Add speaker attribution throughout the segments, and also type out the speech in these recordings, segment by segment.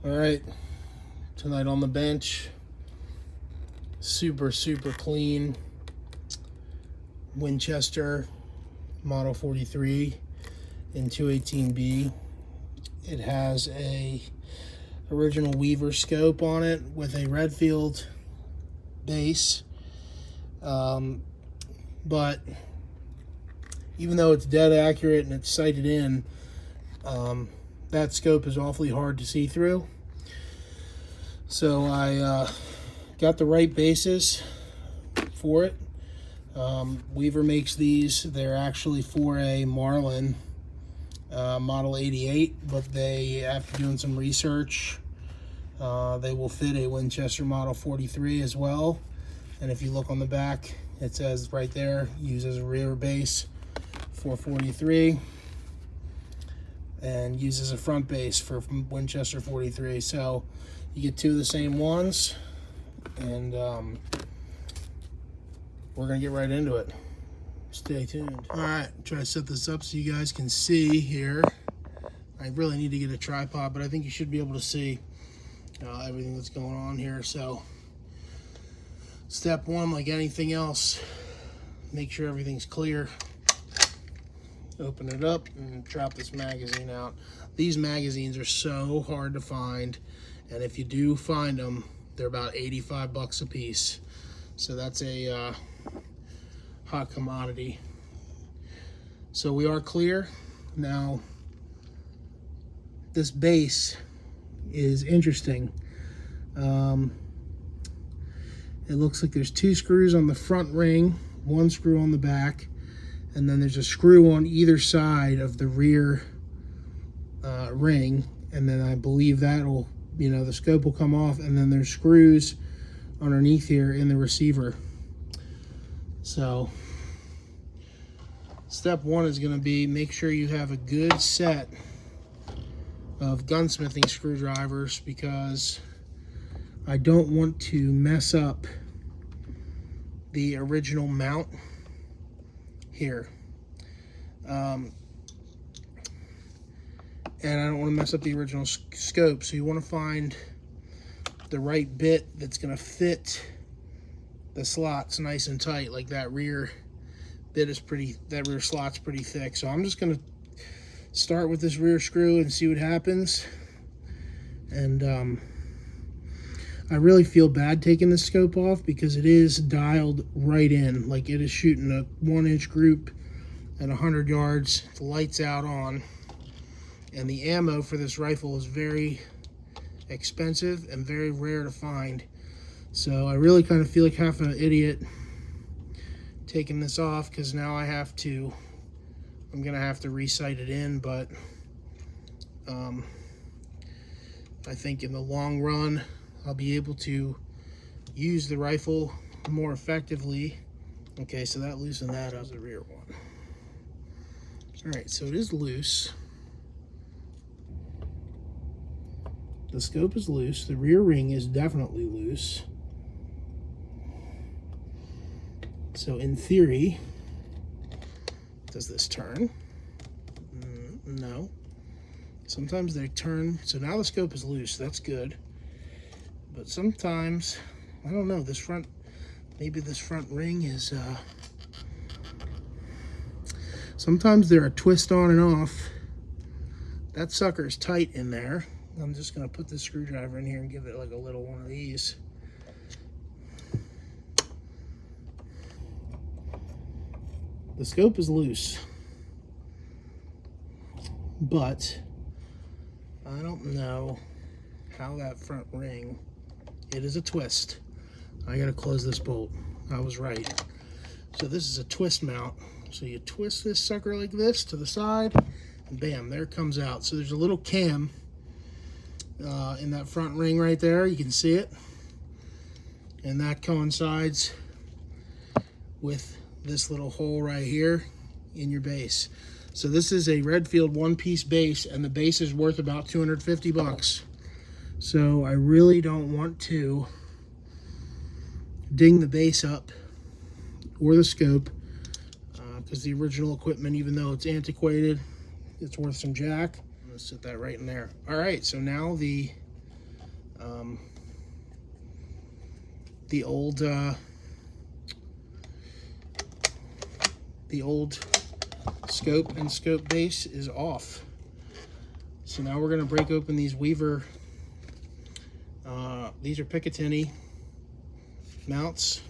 Speaker 1: All right, tonight on the bench, super clean Winchester Model 43 in 218B. It has a original Weaver scope on it with a Redfield base, but even though it's dead accurate and it's sighted in, that scope is awfully hard to see through. So I got the right bases for it. Weaver makes these. They're actually for a Marlin Model 88, but they, after doing some research, they will fit a Winchester Model 43 as well. And if you look on the back, it says right there, use as a rear base for 43, and use as a front base for Winchester 43. So you get two of the same ones, and we're gonna get right into it. Stay tuned. All right, try to set this up so you guys can see here. I really need to get a tripod, but I think you should be able to see everything that's going on here. So step one, like anything else, make sure everything's clear. Open it up and drop this magazine out. These magazines are so hard to find, and if you do find them, they're about 85 bucks a piece. So that's a hot commodity. So we are clear. Now, this base is interesting. It looks like there's two screws on the front ring, one screw on the back, and then there's a screw on either side of the rear ring, and then I believe that'll, the scope will come off, and then there's screws underneath here in the receiver. So step one is going to be make sure you have a good set of gunsmithing screwdrivers, because I don't want to mess up the original mount here. And I don't want to mess up the original scope, so you want to find the right bit that's going to fit the slots nice and tight. Like that rear bit is that rear slot's pretty thick. So I'm just going to start with this rear screw and see what happens. And I really feel bad taking the scope off, because it is dialed right in. Like, it is shooting a 1-inch group at 100 yards, the lights out on. And the ammo for this rifle is very expensive and very rare to find. So I really kind of feel like half an idiot taking this off, because now I'm gonna have to re-sight it in. But I think in the long run, I'll be able to use the rifle more effectively. Okay, so that loosened that up, the rear one. All right, so it is loose. The scope is loose. The rear ring is definitely loose. So in theory, does this turn? No. Sometimes they turn. So now the scope is loose. That's good. But sometimes, I don't know, maybe this front ring is, sometimes they're a twist on and off. That sucker is tight in there. I'm just going to put this screwdriver in here and give it like a little one of these. The scope is loose, but I don't know how that front ring, it is a twist. I got to close this bolt. I was right. So this is a twist mount. So you twist this sucker like this to the side, and bam, there it comes out. So there's a little cam in that front ring right there. You can see it, and that coincides with this little hole right here in your base. So this is a Redfield one-piece base, and the base is worth about 250 bucks. So I really don't want to ding the base up or the scope, because the original equipment, even though it's antiquated, it's worth some jack. I'm gonna set that right in there. All right, so now the The old scope and scope base is off. So now we're going to break open these Weaver. These are Picatinny mounts,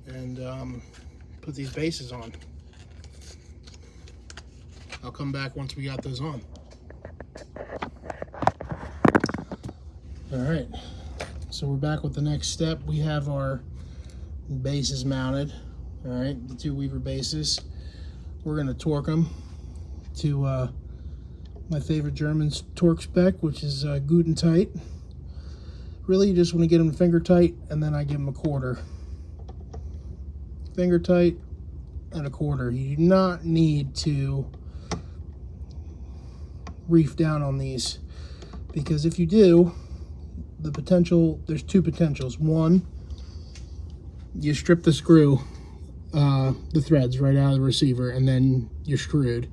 Speaker 1: and put these bases on. I'll come back once we got those on. All right, so we're back with the next step. We have our bases mounted. All right, the two Weaver bases. We're going to torque them to my favorite German torque spec, which is Guten tight. Really, you just want to get them finger tight, and then I give them a quarter. Finger tight and a quarter. You do not need to reef down on these, because if you do, there's two potentials. One, you strip the screw, the threads right out of the receiver, and then you're screwed.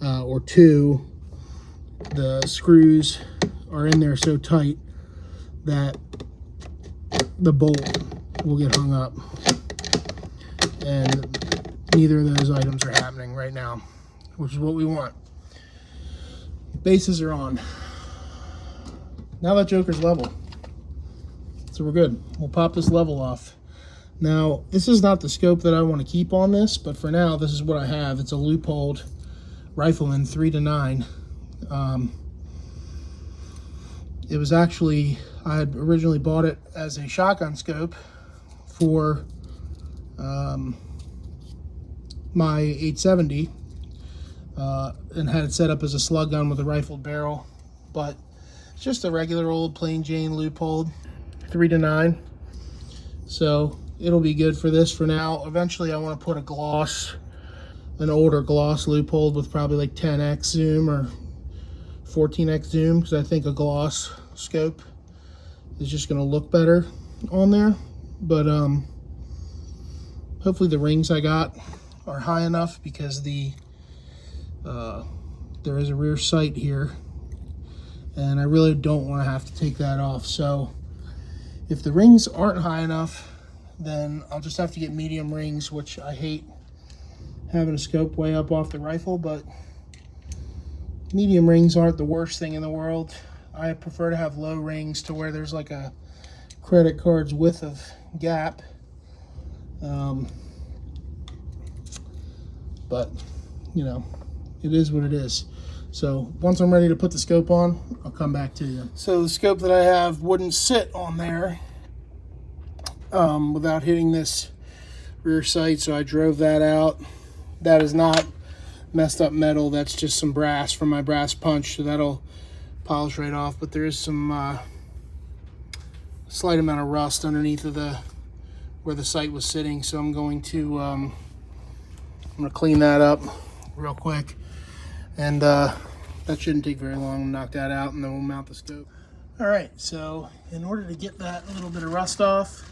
Speaker 1: Or two, the screws are in there so tight that the bolt will get hung up, and neither of those items are happening right now, which is what we want. Bases are on. Now that joker's level, so we're good. We'll pop this level off. Now, this is not the scope that I want to keep on this, but for now, this is what I have. It's a Leupold Rifleman 3-9. It was actually, I had originally bought it as a shotgun scope for my 870, and had it set up as a slug gun with a rifled barrel, but it's just a regular old plain Jane Leupold 3-9. So it'll be good for this for now. Eventually I want to put a gloss, an older gloss Leupold with probably like 10x zoom or 14x zoom, because I think a gloss scope is just going to look better on there. But hopefully the rings I got are high enough, because there is a rear sight here, and I really don't want to have to take that off. So if the rings aren't high enough, then I'll just have to get medium rings, which I hate having a scope way up off the rifle, but medium rings aren't the worst thing in the world. I prefer to have low rings to where there's like a credit card's width of gap. But, you know, it is what it is. So once I'm ready to put the scope on, I'll come back to you. So the scope that I have wouldn't sit on there without hitting this rear sight, so I drove that out. That is not messed up metal, that's just some brass from my brass punch, so that'll polish right off. But there is some slight amount of rust underneath of where the sight was sitting, so I'm going to clean that up real quick, and that shouldn't take very long to knock that out, and then we'll mount the scope. All right, so in order to get that little bit of rust off,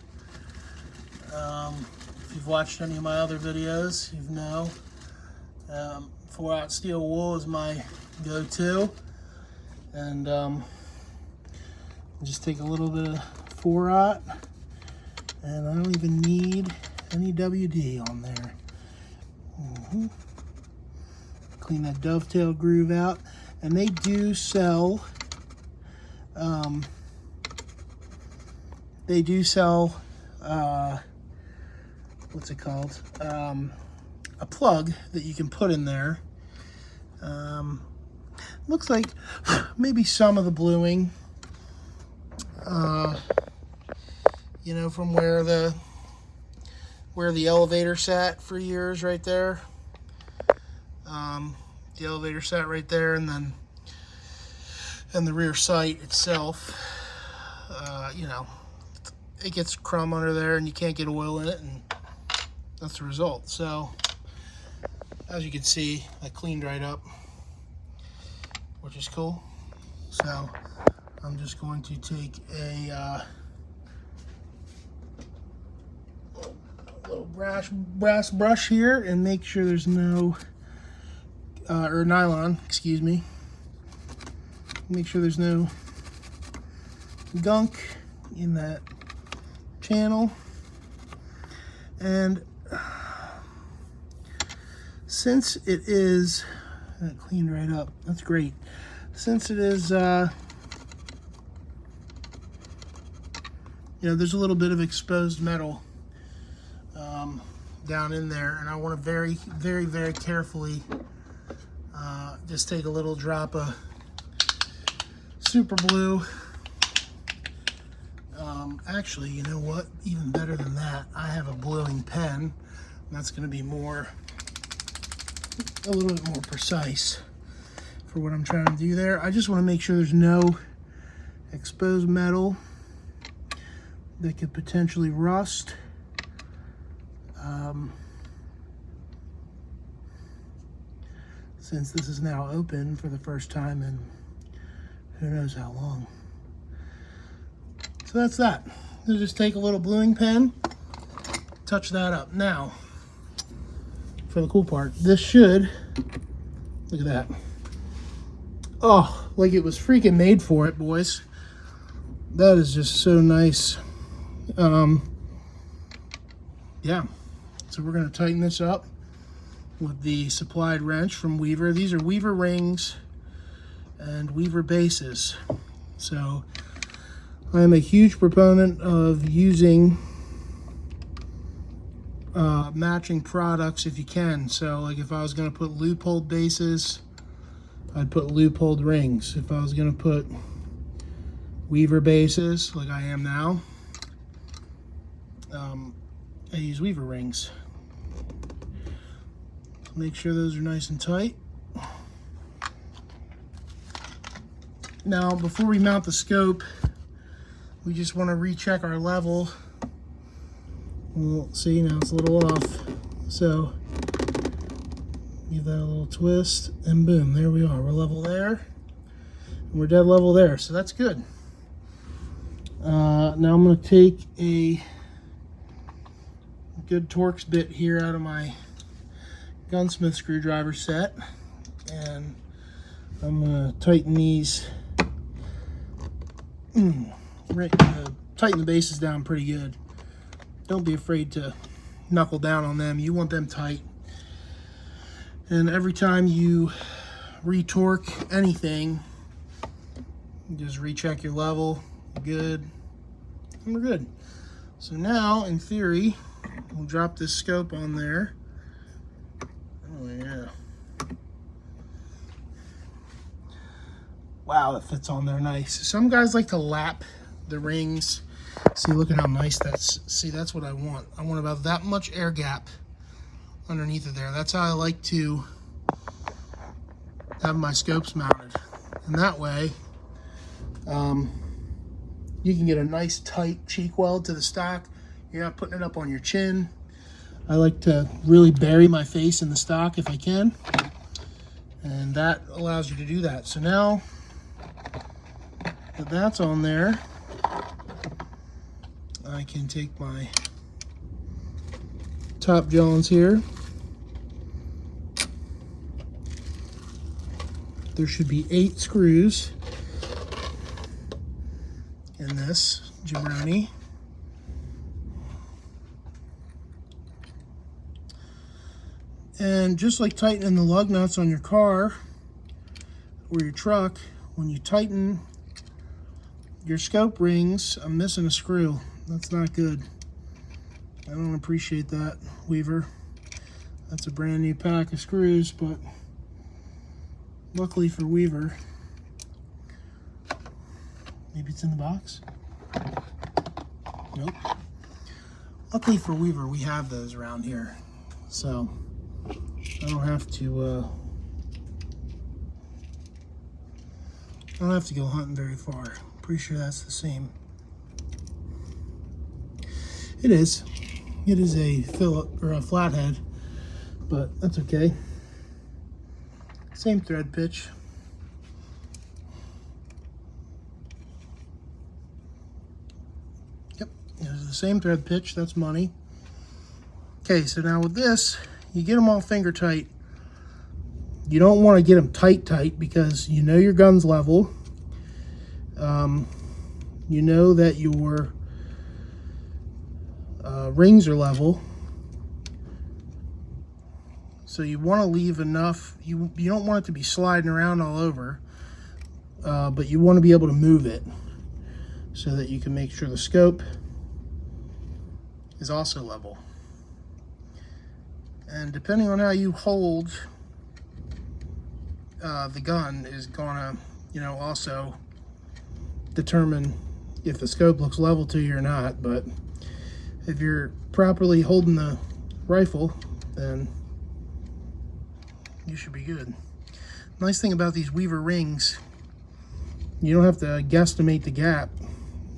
Speaker 1: if you've watched any of my other videos, you know 4-aught steel wool is my go-to, and just take a little bit of 4-aught, and I don't even need any WD on there. Clean that dovetail groove out, and they do sell what's it called, a plug that you can put in there. Looks like maybe some of the bluing, you know, from where the elevator sat for years right there. The elevator sat right there, and then the rear sight itself, you know, it gets crumb under there and you can't get oil in it, and that's the result. So as you can see, I cleaned right up, which is cool. So I'm just going to take a little brass brush here and make sure there's no or nylon, excuse me, make sure there's no gunk in that channel. And since it is, that cleaned right up, that's great. Since it is, you know, there's a little bit of exposed metal down in there, and I want to very, very, very carefully just take a little drop of super glue. Actually, you know what? Even better than that, I have a bluing pen. And that's going to be more, a little bit more precise for what I'm trying to do there. I just want to make sure there's no exposed metal that could potentially rust. Since this is now open for the first time in who knows how long. So that's that. So just take a little bluing pen, touch that up. Now, for the cool part, this should, look at that. Oh, like it was freaking made for it, boys. That is just so nice. Yeah, so we're gonna tighten this up with the supplied wrench from Weaver. These are Weaver rings and Weaver bases. So I am a huge proponent of using matching products if you can. So like if I was going to put loop-holed bases, I'd put loop-holed rings. If I was going to put Weaver bases like I am now, I use Weaver rings. Make sure those are nice and tight. Now, before we mount the scope, we just want to recheck our level. Well, see, now it's a little off. So, give that a little twist, and boom, there we are. We're level there, and we're dead level there, so that's good. Now I'm going to take a good Torx bit here out of my gunsmith screwdriver set, and I'm going to tighten these, tighten the bases down pretty good. Don't be afraid to knuckle down on them. You want them tight. And every time you re-torque anything, just recheck your level. Good. And we're good. So now, in theory, we'll drop this scope on there. Oh yeah. Wow, that fits on there nice. Some guys like to lap the rings. See, look at how nice that's, see, that's what I want. I want about that much air gap underneath of there. That's how I like to have my scopes mounted. And that way, you can get a nice tight cheek weld to the stock. You're not putting it up on your chin. I like to really bury my face in the stock if I can. And that allows you to do that. So now that that's on there, I can take my top Johns here. There should be 8 screws in this jabroni. And just like tightening the lug nuts on your car or your truck, when you tighten your scope rings, I'm missing a screw. That's not good. I don't appreciate that, Weaver. That's a brand new pack of screws, but luckily for Weaver, maybe it's in the box? Nope. Luckily for Weaver, we have those around here. So I don't have to go hunting very far. Pretty sure that's the same. It is. It is a fillet or a flathead, but that's okay. Same thread pitch. Yep, it's the same thread pitch. That's money. Okay, so now with this, you get them all finger tight. You don't want to get them tight because you know your gun's level. you know that your rings are level. So you want to leave enough, you don't want it to be sliding around all over, but you want to be able to move it so that you can make sure the scope is also level. And depending on how you hold the gun is gonna, also determine if the scope looks level to you or not. But if you're properly holding the rifle, then you should be good. Nice thing about these Weaver rings, you don't have to guesstimate the gap.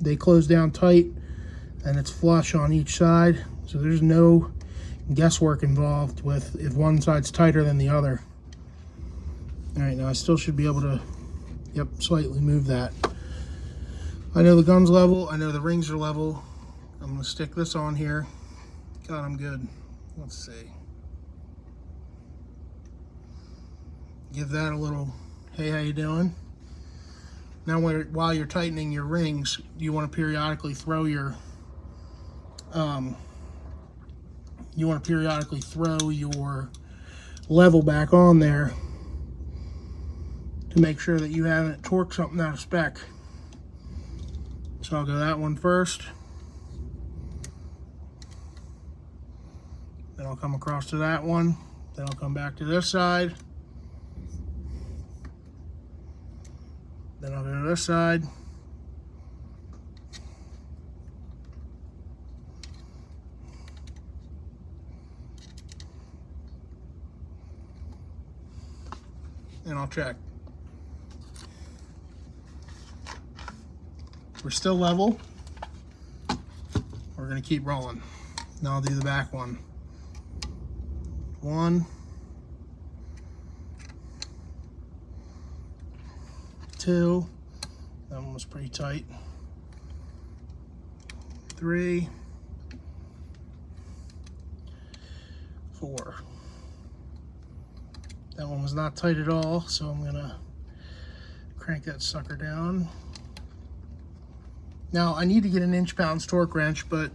Speaker 1: They close down tight and it's flush on each side, so there's no guesswork involved with if one side's tighter than the other. All right, now I still should be able to, slightly move that. I know the gun's level, I know the rings are level. I'm gonna stick this on here. God, I'm good. Let's see. Give that a little, hey, how you doing? Now, while you're tightening your rings, you want to periodically throw your, level back on there to make sure that you haven't torqued something out of spec. So I'll go that one first. Then I'll come across to that one. Then I'll come back to this side. Then I'll go to this side. And I'll check. We're still level. We're gonna keep rolling. Now I'll do the back one. 1, 2, that one was pretty tight. 3, 4. That one was not tight at all, so I'm gonna crank that sucker down. Now I need to get an inch-pounds torque wrench, but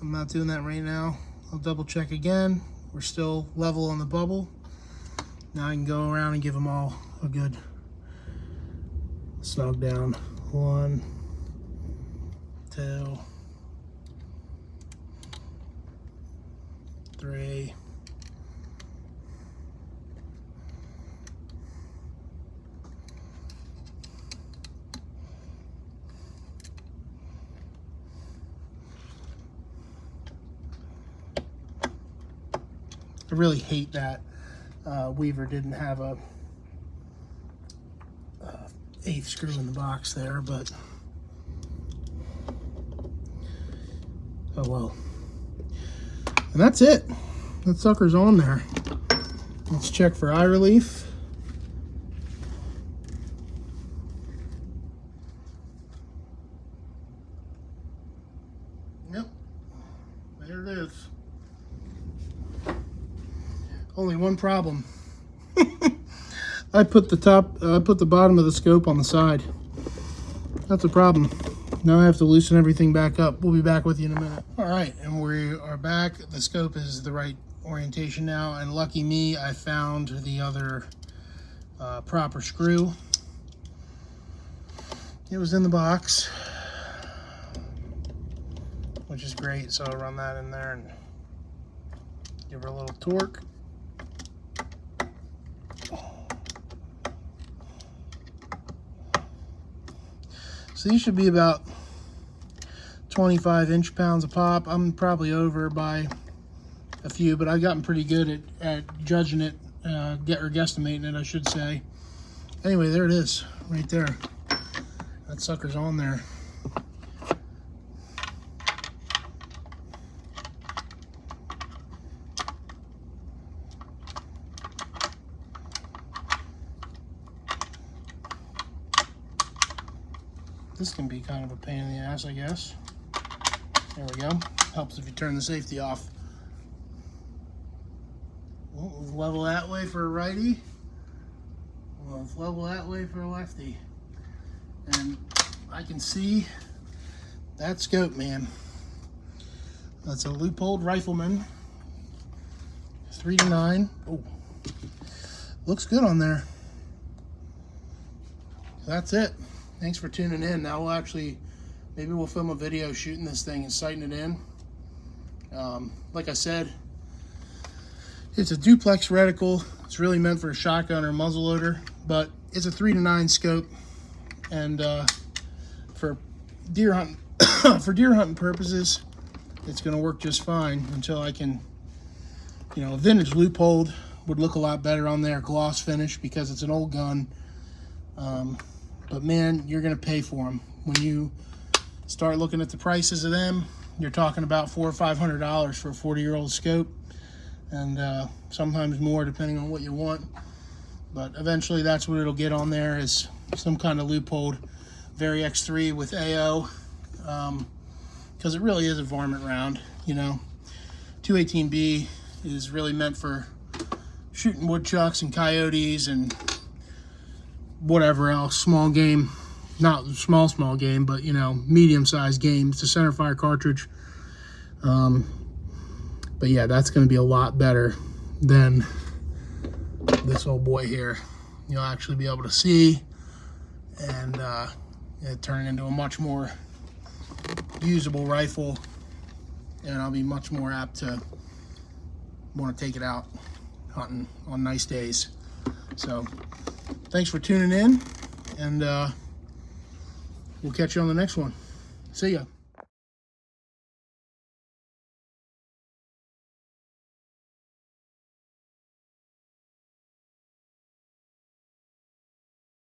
Speaker 1: I'm not doing that right now. I'll double check again. We're still level on the bubble. Now I can go around and give them all a good snug down. 1, 2, 3, 4. I really hate that Weaver didn't have a 8th screw in the box there, but oh well. And that's it. That sucker's on there. Let's check for eye relief. Yep, there it is. Only one problem. I put the bottom of the scope on the side. That's a problem. Now I have to loosen everything back up. We'll be back with you in a minute. All right, and we are back. The scope is the right orientation now, and lucky me, I found the other proper screw. It was in the box, which is great. So I'll run that in there and give her a little torque. So these should be about 25 inch-pounds a pop. I'm probably over by a few, but I've gotten pretty good at judging it, or guesstimating it, I should say. Anyway, there it is, right there. That sucker's on there. This can be kind of a pain in the ass, I guess. There we go. Helps if you turn the safety off. Well, let's level that way for a righty. Well, let's level that way for a lefty. And I can see that scope, man. That's a Leupold Rifleman, 3-9. Oh, looks good on there. That's it. Thanks for tuning in. Now maybe we'll film a video shooting this thing and sighting it in. Like I said, it's a duplex reticle. It's really meant for a shotgun or muzzleloader, but it's a 3-9 scope, and for deer hunting, for deer hunting purposes, it's going to work just fine until I can, a vintage Leupold would look a lot better on there, gloss finish, because it's an old gun. But man, you're going to pay for them. When you start looking at the prices of them, you're talking about $400 or $500 for a 40-year-old scope, and sometimes more depending on what you want. But eventually that's what it'll get on there, is some kind of Leupold Vari X3 with AO, because it really is a varmint round. 218B is really meant for shooting woodchucks and coyotes and whatever else, small game. Not small game, but medium-sized game. It's a centerfire cartridge. But yeah, that's going to be a lot better than this old boy here. You'll actually be able to see, and it turn into a much more usable rifle, and I'll be much more apt to want to take it out hunting on nice days. So thanks for tuning in, and we'll catch you on the next one. See ya.